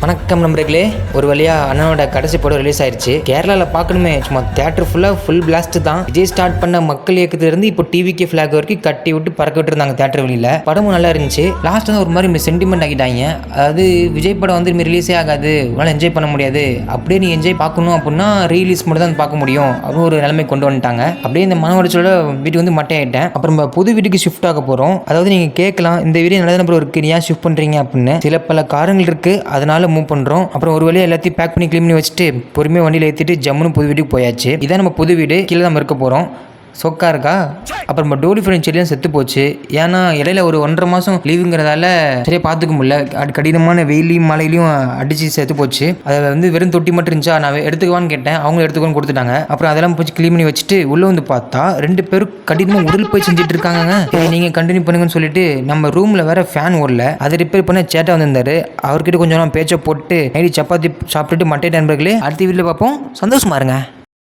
வணக்கம் நண்பர்களே, ஒரு வழியா அண்ணனோட கடைசி படம் ரிலீஸ் ஆயிடுச்சு. கேரளாவில் பார்க்கணுமே, சும்மா தியேட்டர் ஃபுல்லாக ஃபுல் பிளாஸ்ட் தான். விஜய் ஸ்டார்ட் பண்ண மக்கள் இயக்கத்திலிருந்து இப்போ டிவிகே ஃபிளாக் வரைக்கும் கட்டி விட்டு பறக்க விட்டு இருந்தாங்க தியேட்டர் வெளியில். படமும் நல்லா இருந்துச்சு. லாஸ்ட் தான் ஒரு மாதிரி சென்டிமெண்ட் ஆகிட்டாங்க. அதாவது விஜய் படம் வந்து இனிமேல் ரிலீஸே ஆகாது, உங்களால் என்ஜாய் பண்ண முடியாது, அப்படியே நீ என்ஜாய் பார்க்கணும் அப்படின்னா ரீலீஸ் மட்டும் தான் பார்க்க முடியும் அப்படின்னு ஒரு நிலைமை கொண்டு வந்துட்டாங்க. அப்படியே இந்த மன உடைச்சலோட வீட்டுக்கு வந்து மட்டையாயிட்டேன். அப்புறம் நம்ம புது வீட்டுக்கு ஷிஃப்ட் ஆக போகிறோம். அதாவது நீங்கள் கேட்கலாம், இந்த வீடு நல்ல நம்பர் இருக்கு, நீ ஏன் ஷிஃப்ட் பண்ணுறீங்க அப்படின்னு. சில பல காரணங்கள் இருக்குது, அதனால மூவ் பண்ணுறோம். அப்புறம் ஒரு வழியாக எல்லாத்தையும் பேக் பண்ணி க்ளீன் பண்ணி வச்சுட்டு பொறுமையாக வண்டியில் ஏற்றிட்டு ஜம்முன்னு புது வீட்டுக்கு போயாச்சு. இதான் நம்ம புது வீடு, கீழே தான் இருக்க போகிறோம். சொக்கா இருக்கா. அப்புறம் நம்ம டோலி ஃப்ரெண்ட் செடியும் செத்து போச்சு. ஏன்னா இடையில ஒரு 1.5 மாதம் லீவுங்கிறதால சரியாக பார்த்துக்க முடியல. கடினமான வெயிலையும் மழையிலையும் அடித்து செத்து போச்சு. அதை வந்து வெறும் தொட்டி மட்டும் இருந்துச்சா, நான் எடுத்துக்குவான்னு கேட்டேன், அவங்களும் எடுத்துக்கோன்னு கொடுத்துட்டாங்க. அப்புறம் அதெல்லாம் போச்சு க்ளீன் பண்ணி வச்சுட்டு உள்ளே வந்து பார்த்தா 2 பேரும் கடினமாக உடல் போய் செஞ்சுட்டு இருக்காங்க. நீங்கள் கண்டினியூ பண்ணுங்கன்னு சொல்லிட்டு நம்ம ரூமில் வேற ஃபேன் ஓடல, அதை ரிப்பேர் பண்ண சேட்டா வந்திருந்தாரு. அவர்கிட்ட கொஞ்சம் பேச்சை போட்டு நைட்டு சப்பாத்தி சாப்பிட்டுட்டு மட்டை நண்பர்களே அடுத்த வீட்டில் பார்ப்போம். சந்தோஷமா இருங்க.